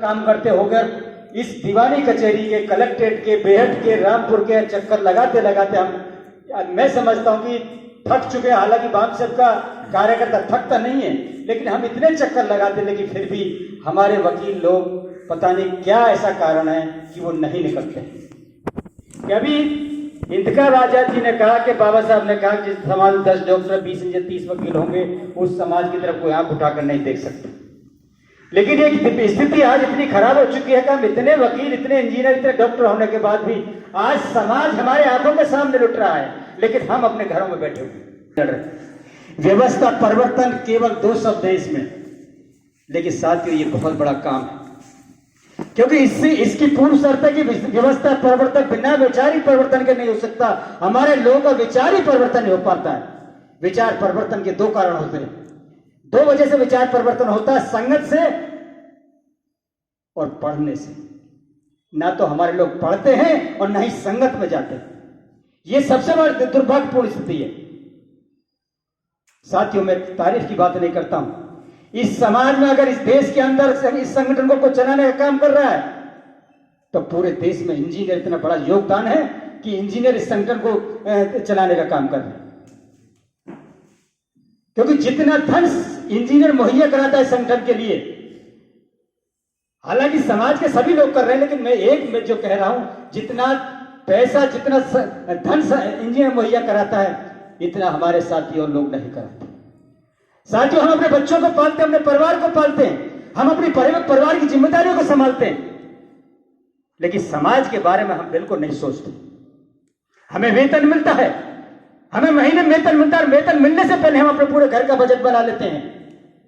काम करते होकर इस दीवानी कचहरी के, कलेक्ट्रेट के, बेहट के, रामपुर के चक्कर लगाते लगाते मैं समझता हूं कि थक चुके हैं। हालांकि बामसेब का कार्यकर्ता थकता नहीं है, लेकिन हम इतने चक्कर लगाते, लेकिन फिर भी हमारे वकील लोग पता नहीं क्या ऐसा कारण है कि वो नहीं निकलते। कभी इंदिरा राजा जी ने कहा कि बाबा साहब ने कहा जिस समाज में 10 डॉक्टर, 20 इंजीनियर, 30 वकील होंगे, उस समाज की तरफ कोई आंख उठाकर नहीं देख सकते। लेकिन एक स्थिति आज इतनी खराब हो चुकी है कि हम इतने वकील, इतने इंजीनियर, इतने डॉक्टर होने के बाद भी आज समाज हमारे आंखों के सामने लुट रहा है, लेकिन हम अपने घरों में बैठे हुए। व्यवस्था परिवर्तन केवल 2 शब्द है इसमें, लेकिन साथियों ये बहुत बड़ा काम है, क्योंकि इसकी पूर्व शर्त है कि व्यवस्था परिवर्तन बिना वैचारिक परिवर्तन के नहीं हो सकता। हमारे लोगों का विचार ही परिवर्तन नहीं हो पाता है। विचार परिवर्तन के 2 कारण होते हैं, 2 वजह से विचार परिवर्तन होता है, संगत से और पढ़ने से। ना तो हमारे लोग पढ़ते हैं और ना ही संगत में जाते हैं। यह सबसे बड़ी दुर्भाग्यपूर्ण स्थिति है। साथियों, मैं तारीफ की बात नहीं करता हूं। इस समाज में अगर इस देश के अंदर इस संगठन को चलाने का काम कर रहा है, तो पूरे देश में इंजीनियर इतना बड़ा योगदान है कि इंजीनियर इस संगठन को चलाने का काम कर रहे हैं। क्योंकि जितना धन इंजीनियर मुहैया कराता है संगठन के लिए, हालांकि समाज के सभी लोग कर रहे हैं, लेकिन मैं जो कह रहा हूं, जितना पैसा, जितना धन इंजीनियर मुहैया कराता है, इतना हमारे साथी और लोग नहीं कराते। साथियों, हम अपने बच्चों को पालते हैं, अपने परिवार को पालते हैं, हम अपनी परिवार की जिम्मेदारियों को संभालते हैं, लेकिन समाज के बारे में हम बिल्कुल नहीं सोचते। हमें वेतन मिलता है, हमें महीने में वेतन मिलता है, वेतन मिलने से पहले हम अपने पूरे घर का बजट बना लेते हैं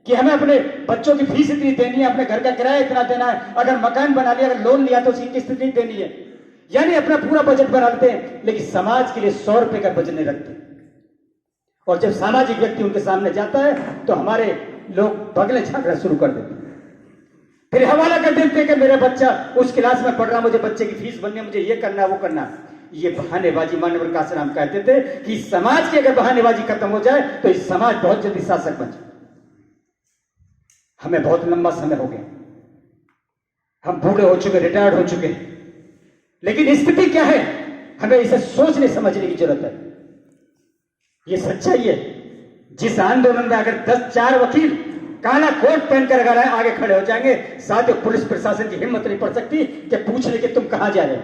कि हमें अपने बच्चों की फीस इतनी देनी है, अपने घर का किराया इतना देना है, अगर मकान बना लिया, अगर लोन लिया तो उसकी किस्त इतनी देनी है, यानी अपना पूरा बजट बना लेते हैं। लेकिन समाज के लिए 100 रुपए का बजट नहीं रखते। और जब सामाजिक व्यक्ति उनके सामने जाता है तो हमारे लोग बगले झांकना शुरू कर देते हैं, फिर हवाला कर देते हैं कि मेरा बच्चा उस क्लास में पढ़ रहा, मुझे बच्चे की फीस भरनी है, मुझे ये करना वो करना। ये बहानेबाजी। मानव कासराम कहते थे कि समाज की अगर बहानेबाजी खत्म हो जाए तो इस समाज बहुत जल्दी शासक बन जाए। हमें बहुत लंबा समय हो गया, हम बूढ़े हो चुके, रिटायर्ड हो चुके, लेकिन स्थिति क्या है, हमें इसे सोचने समझने की जरूरत है। ये सच्चाई है। जिस आंदोलन में अगर 10-4 वकील काला कोट पहनकर अगर आगे खड़े हो जाएंगे, साथ ही पुलिस प्रशासन की हिम्मत नहीं पड़ सकती कि पूछने कि तुम कहां जा रहे हो।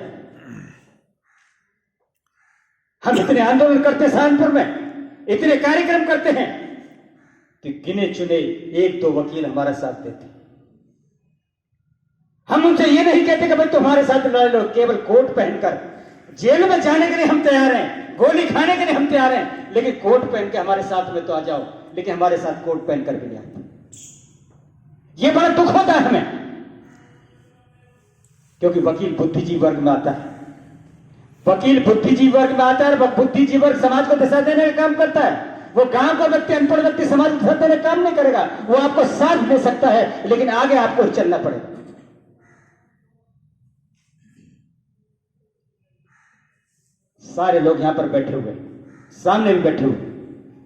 हम इतने आंदोलन करते हैं सहारनपुर में, इतने कार्यक्रम करते हैं कि गिने चुने 1-2 वकील हमारा साथ देते। हम उनसे ये नहीं कहते कि भाई तुम्हारे साथ लड़ लो, केवल कोट पहनकर जेल में जाने के लिए हम तैयार हैं, गोली खाने के लिए हम तैयार हैं, लेकिन कोट पहन के हमारे साथ में तो आ जाओ, लेकिन हमारे साथ कोट पहनकर भी नहीं आते। ये बड़ा दुख होता है हमें, क्योंकि वकील बुद्धिजीवी वर्ग में आता है। वकील बुद्धिजीवी वर्ग में आता है, वह बुद्धिजीवी वर्ग समाज को दिशा देने का काम करता है। वो गांव का व्यक्ति, अनपढ़ व्यक्ति समाज को दिशा देने का काम नहीं करेगा। वो आपको साथ दे सकता है, लेकिन आगे आपको चलना पड़ेगा। सारे लोग यहां पर बैठे हुए, सामने भी बैठे हुए,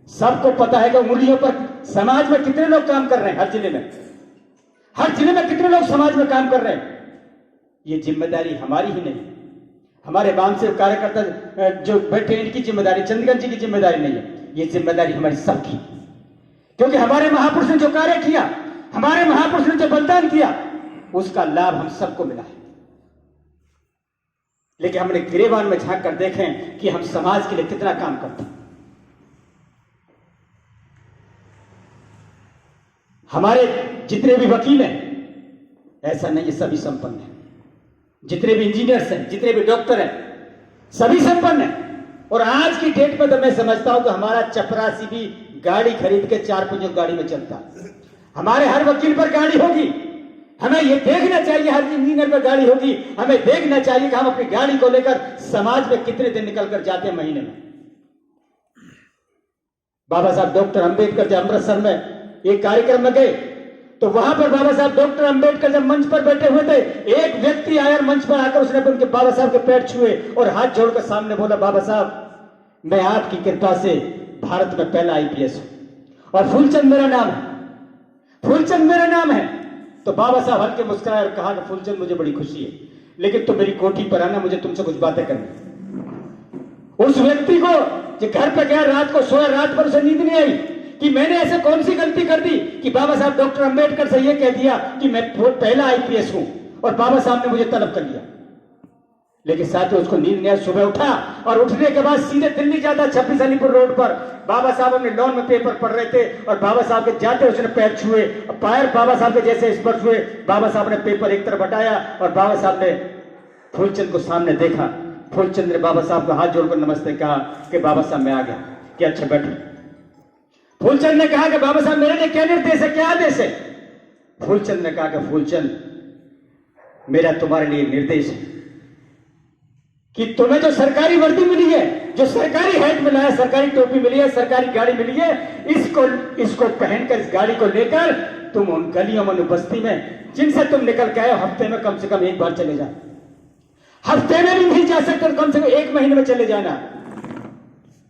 सबको पता है कि उंगलियों पर समाज में कितने लोग काम कर रहे हैं। हर जिले में कितने लोग समाज में काम कर रहे हैं। ये जिम्मेदारी हमारी ही नहीं, हमारे बामसेब कार्यकर्ता जो बैठे इनकी जिम्मेदारी, चंद्रगंज जी की जिम्मेदारी नहीं है, ये जिम्मेदारी हमारी सबकी। क्योंकि हमारे महापुरुष ने जो कार्य किया, हमारे महापुरुष ने जो बलिदान किया, उसका लाभ हम सबको मिला है। लेकिन हमने गिरेबान में झांक कर देखें कि हम समाज के लिए कितना काम करते हैं। हमारे जितने भी वकील हैं, ऐसा नहीं है सभी संपन्न हैं। जितने भी इंजीनियर्स हैं, जितने भी डॉक्टर हैं, सभी संपन्न हैं। और आज की डेट में तो मैं समझता हूं कि हमारा चपरासी भी गाड़ी खरीद के 4 पहियों गाड़ी में चलता है। हमारे हर वकील पर गाड़ी होगी। हमें यह देखना चाहिए, हर इंजीनियर पर गाड़ी होगी। हमें देखना चाहिए कि हम अपनी गाड़ी को लेकर समाज में कितने दिन निकल कर जाते हैं महीने में। बाबा साहब डॉक्टर अंबेडकर जब अमृतसर में एक कार्यक्रम में गए, तो वहां पर बाबा साहब डॉक्टर अंबेडकर जब मंच पर बैठे हुए थे, एक व्यक्ति आया मंच पर आकर उसने उनके बाबा साहब के पैर छुए और हाथ जोड़कर सामने बोला, बाबा साहब मैं आपकी कृपा से भारत में पहला IPS हूं और फूलचंद मेरा नाम है, फूलचंद मेरा नाम है। तो बाबा साहब हल्के मुस्कुराए और कहा कि फूलचंद मुझे बड़ी खुशी है, लेकिन तुम मेरी कोठी पर आना, मुझे तुमसे कुछ बातें करनी। उस व्यक्ति को जो घर पे गया, रात को सोया, रात भर उसे नींद नहीं आई कि मैंने ऐसे कौन सी गलती कर दी कि बाबा साहब डॉक्टर अंबेडकर से यह कह दिया कि मैं पहला आईपीएस हूं और बाबा साहब ने मुझे तलब कर लिया। लेकिन साथियों उसको नींद नहीं आई, सुबह उठा और उठने के बाद सीधे दिल्ली जाता 26 अलीपुर रोड पर। बाबा साहब अपने लॉन में पेपर पढ़ रहे थे और बाबा साहब के जाते उसने पैर छुए, पैर बाबा साहब के जैसे स्पर्श हुए, बाबा साहब ने पेपर एक तरफ हटाया और बाबा साहब ने फूलचंद को सामने देखा। फूलचंद ने बाबा साहब को हाथ जोड़कर नमस्ते कहा कि बाबा साहब मैं आ गया, कि अच्छा बैठो। फूलचंद ने कहा कि बाबा साहब मेरे लिए क्या निर्देश है, क्या आदेश है? फूलचंद ने कहा कि फूलचंद मेरा तुम्हारे लिए निर्देश है कि तुम्हें जो सरकारी वर्दी मिली है, जो सरकारी हैट मिला है, सरकारी टोपी मिली है, सरकारी गाड़ी मिली है, इसको पहनकर इस गाड़ी को लेकर तुम उन गलियों में, बस्ती में जिनसे तुम निकल के आए हो, हफ्ते में कम से कम एक बार चले जाओ। हफ्ते में भी नहीं जा सकते, कम से कम एक महीने में चले जाना।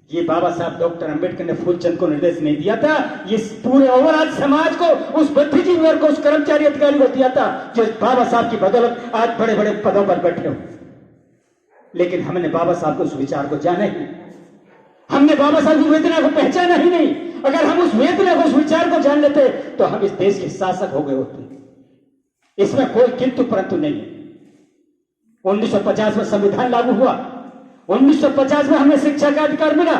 ये बाबा साहब डॉक्टर अंबेडकर ने फूलचंद को निर्देश नहीं दिया था, ये पूरे ओवरऑल समाज को, उस बुद्धिजीवी वर्ग को, उस कर्मचारी अधिकारी को दिया था जो बाबा साहब की बदौलत आज बड़े बड़े पदों पर बैठे हो। लेकिन हमने बाबा साहब को उस विचार को जाना ही, हमने बाबा साहब की वेदना को पहचाना ही नहीं। अगर हम उस वेदना को, उस विचार को जान लेते तो हम इस देश के शासक हो गए होते। इसमें कोई किंतु परंतु नहीं है। 1950 में संविधान लागू हुआ, 1950 में हमें शिक्षा का अधिकार मिला,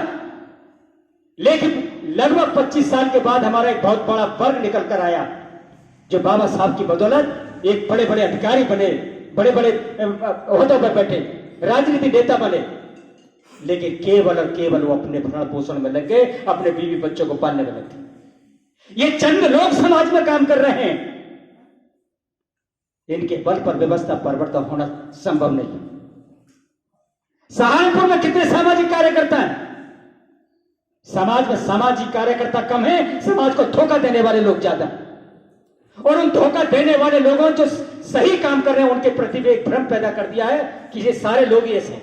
लेकिन लगभग 25 साल के बाद हमारा एक बहुत बड़ा वर्ग निकल कर आया जो बाबा साहब की बदौलत एक बड़े बड़े अधिकारी बने, बड़े बड़े ओहदों पर बैठे, राजनीति नेता बने, लेकिन केवल और केवल वो अपने भरण पोषण में लग गए, अपने बीवी बच्चों को पालने में लग गए। ये चंद लोग समाज में काम कर रहे हैं, इनके बल पर व्यवस्था परिवर्तन होना संभव नहीं। सहारनपुर में कितने सामाजिक कार्यकर्ता हैं? समाज में सामाजिक कार्यकर्ता कम है, समाज को धोखा देने वाले लोग ज्यादा। और उन धोखा देने वाले लोगों जो सही काम कर रहे हैं उनके प्रति भी एक भ्रम पैदा कर दिया है कि ये सारे लोग ही ऐसे हैं।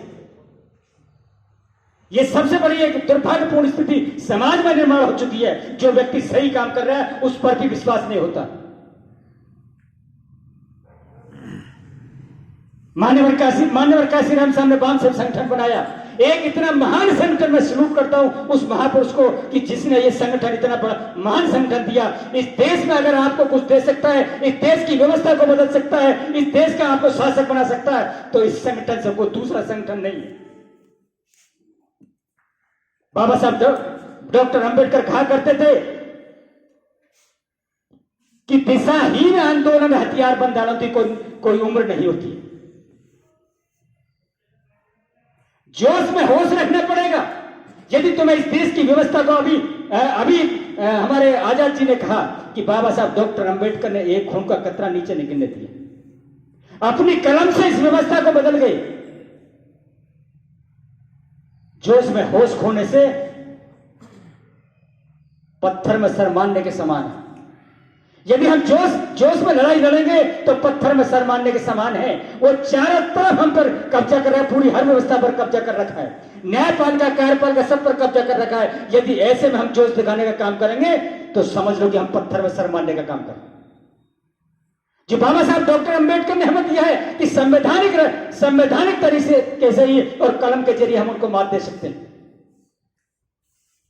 ये सबसे बड़ी एक दुर्भाग्यपूर्ण स्थिति समाज में निर्माण हो चुकी है। जो व्यक्ति सही काम कर रहा है उस पर भी विश्वास नहीं होता। मान्यवर काशीराम साहब ने वामसेवक संगठन बनाया। एक इतना महान संगठन में सलूट करता हूं उस महापुरुष को कि जिसने ये संगठन इतना बड़ा महान संगठन दिया। इस देश में अगर आपको कुछ दे सकता है, इस देश की व्यवस्था को बदल सकता है, इस देश का आपको शासक बना सकता है, तो इस संगठन से कोई दूसरा संगठन नहीं है। बाबा साहब डॉक्टर अंबेडकर कहा करते थे कि दिशाहीन आंदोलन हथियार बन डालने की कोई उम्र नहीं होती। जोश में होश रखना पड़ेगा। यदि तुम्हें इस देश की व्यवस्था को अभी हमारे आजाद जी ने कहा कि बाबा साहब डॉक्टर अंबेडकर ने एक खून का कतरा नीचे निकलने दिया, अपनी कलम से इस व्यवस्था को बदल गए। जोश में होश खोने से पत्थर में सर मारने के समान है। यदि हम जोश में लड़ाई लड़ेंगे तो पत्थर में सर मारने के समान है। वो चारों तरफ हम पर कब्जा कर रहा है, पूरी हर व्यवस्था पर कब्जा कर रखा है, न्यायपालिका कार्यपालिका सब पर कब्जा कर रखा है। यदि ऐसे में हम जोश दिखाने का काम करेंगे तो समझ लो कि हम पत्थर में सर मारने का काम कर रहे हैं। जो बाबा साहब डॉक्टर अंबेडकर ने हमें दिया है कि संवैधानिक तरीके से ही और कलम के जरिए हम उनको मात दे सकते हैं,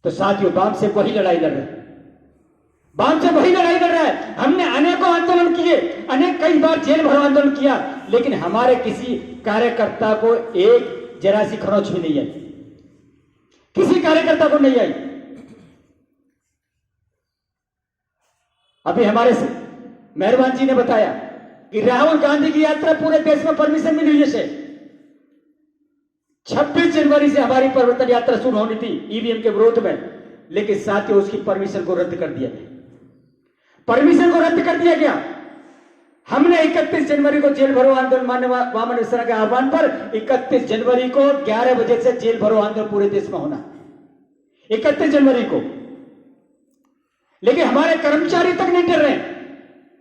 तो साथियों बाप से वही लड़ाई लड़ रहे हैं, बाप से वही लड़ाई लड़ रहा है। हमने अनेकों आंदोलन किए, कई बार जेल भरो आंदोलन किया, लेकिन हमारे किसी कार्यकर्ता को एक जरा सी खरोच भी नहीं आई, किसी कार्यकर्ता को नहीं आई। अभी हमारे मेहरबान जी ने बताया कि राहुल गांधी की यात्रा पूरे देश में परमिशन मिली हुई है। 26 जनवरी से हमारी परिवर्तन यात्रा शुरू होनी थी ईवीएम के विरोध में, लेकिन साथियों उसकी परमिशन को रद्द कर दिया गया। परमिशन को रद्द कर दिया गया। हमने 31 जनवरी को जेल भरो आंदोलन माननीय वामन मिश्रा के आह्वान पर 31 जनवरी को 11 बजे से जेल भरो आंदोलन पूरे देश में होना, 31 जनवरी को। लेकिन हमारे कर्मचारी तक नहीं डर रहे।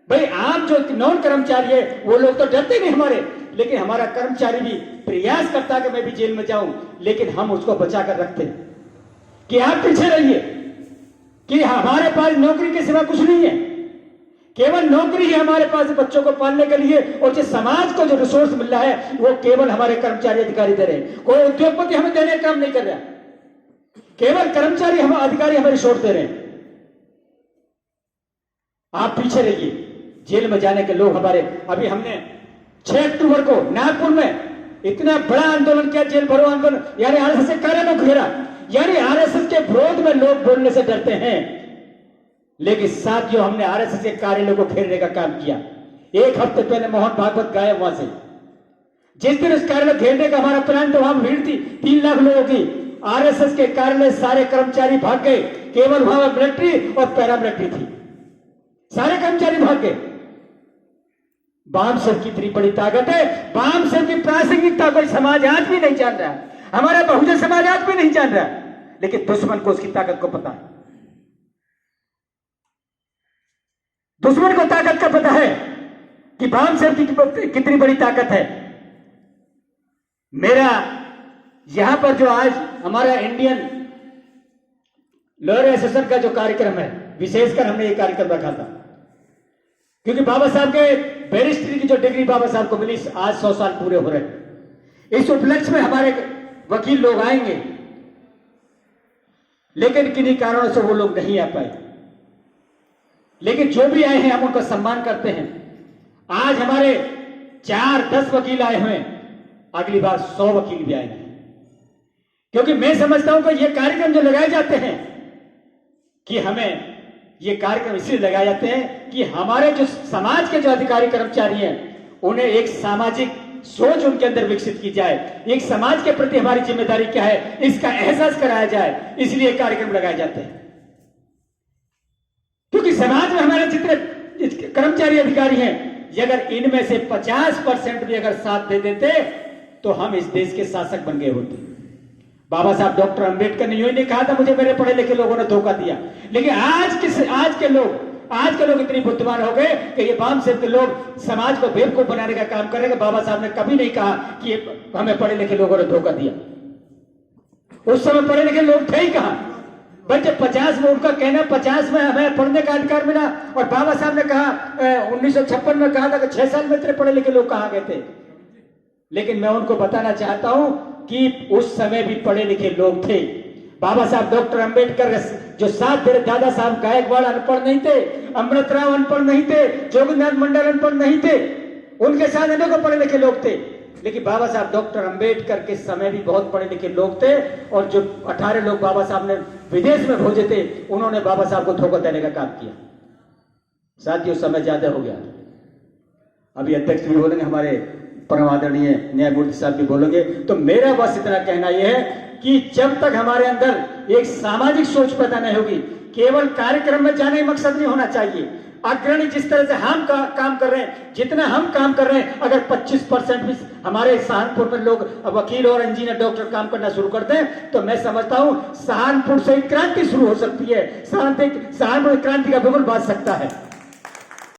भाई आम जो नॉन कर्मचारी है वो लोग तो डरते नहीं हमारे, लेकिन हमारा कर्मचारी भी प्रयास करता है कि मैं भी जेल में जाऊं, लेकिन हम उसको बचा कर रखते हैं कि आप पीछे रहिए, कि हमारे पास नौकरी के सिवा कुछ नहीं है, केवल नौकरी ही हमारे पास बच्चों को पालने के लिए, और जो समाज को जो रिसोर्स मिल रहा है वो केवल हमारे कर्मचारी अधिकारी दे रहे हैं। कोई उद्योगपति हमें देने का काम नहीं कर रहा, केवल कर्मचारी हम अधिकारी हमें रिसोर्स दे रहे हैं। आप पीछे रहिए, जेल में जाने के लोग हमारे, अभी हमने 6 अक्टूबर को नागपुर में इतना बड़ा आंदोलन किया, जेल भरो आंदोलन, यानी आरएसएस के कार्यालयों को घेरा, यानी आरएसएस के विरोध में लोग बोलने से डरते हैं। लेकिन साथियों, हमने आरएसएस के कार्यालयों को घेरने का काम किया। 1 हफ्ते पहले मोहन भागवत गायब वहां से, जिस दिन उस कार्यालय घेरने का हमारा प्लान, तो वहां भीड़ थी 3 लाख लोगों की। आरएसएस के कार्यालय सारे कर्मचारी भाग गए, केवल वहां मिलिट्री और पैरामिलिट्री थी, सारे कर्मचारी भाग गए। वामसेव की इतनी बड़ी ताकत है, वामसेव की प्रासंगिकता कोई समाज आज भी नहीं जान रहा, हमारा बहुजन समाज आज भी नहीं जान रहा, लेकिन दुश्मन को उसकी ताकत को पता है। दुश्मन को ताकत का पता है कि वामसेव की कितनी बड़ी ताकत है। मेरा यहां पर जो आज हमारा इंडियन लोअर एसोसिएशन का जो कार्यक्रम है, विशेषकर हमने ये कार्यक्रम रखा था क्योंकि बाबा साहब के बैरिस्ट्री की जो डिग्री बाबा साहब को मिली, आज 100 साल पूरे हो रहे हैं। इस उपलक्ष्य में हमारे वकील लोग आएंगे, लेकिन किन्हीं कारणों से वो लोग नहीं आ पाए। लेकिन जो भी आए हैं हम उनका सम्मान करते हैं। आज हमारे 4-10 वकील आए हुए हैं, अगली बार 100 वकील भी आएंगे, क्योंकि मैं समझता हूं कि ये कार्यक्रम जो लगाए जाते हैं, कि हमें ये कार्यक्रम इसलिए लगाए जाते हैं कि हमारे जो समाज के जो अधिकारी कर्मचारी हैं, उन्हें एक सामाजिक सोच उनके अंदर विकसित की जाए, एक समाज के प्रति हमारी जिम्मेदारी क्या है इसका एहसास कराया जाए, इसलिए कार्यक्रम लगाए जाते हैं। क्योंकि समाज में हमारे जितने कर्मचारी अधिकारी हैं, अगर इनमें से 50% भी अगर साथ दे देते तो हम इस देश के शासक बन गए होते। बाबा साहब डॉक्टर अंबेडकर ने यूं नहीं कहा था मुझे मेरे पढ़े लिखे लोगों ने धोखा दिया, लेकिन आज के लोग इतनी बुद्धिमान हो गए कि ये वामसेव के लोग समाज को बेवकूफ बनाने का काम करेंगे। बाबा साहब ने कभी नहीं कहा कि हमें पढ़े लिखे लोगों ने धोखा दिया। उस समय पढ़े लिखे लोग थे ही कहां भाई, जब 50 में उनका कहना 50 में हमें पढ़ने का अधिकार मिला, और बाबा साहब ने कहा 1956 में कहा था कि 6 साल में इतने पढ़े लिखे लोग कहां गए थे। लेकिन मैं उनको बताना चाहता हूं कि उस समय भी पढ़े लिखे लोग थे। बाबा साहब डॉक्टर अंबेडकर जो साथ दे, दादा साहब गायकवाड़ अनपढ़ नहीं थे, अमृतराव अनपढ़ नहीं थे, जोगीनाथ मंडल अनपढ़ नहीं थे, उनके साथ अनेकों पढ़े लिखे लोग थे। लेकिन बाबा साहब डॉक्टर अंबेडकर के समय भी बहुत पढ़े लिखे लोग थे, और जो 18 लोग बाबा साहब ने विदेश में भेजे थे, उन्होंने बाबा साहब को धोखा देने का काम किया। साथियों, समय ज्यादा हो गया, अभी अध्यक्ष भी बोलेंगे, हमारे परम आदरणीय न्यायमूर्ति साहब भी बोलेंगे। तो मेरा बस इतना कहना यह है कि जब तक हमारे अंदर एक सामाजिक सोच पैदा नहीं होगी, केवल कार्यक्रम में जाने मकसद नहीं होना चाहिए। अग्रणी जिस तरह से हम काम कर रहे हैं, जितना हम काम कर रहे हैं, अगर 25% भी हमारे सहारनपुर में लोग वकील और इंजीनियर डॉक्टर काम करना शुरू करते हैं, तो मैं समझता हूं सहारनपुर से क्रांति शुरू हो सकती है। सहारनपुर क्रांति का बिगुल बाज सकता है।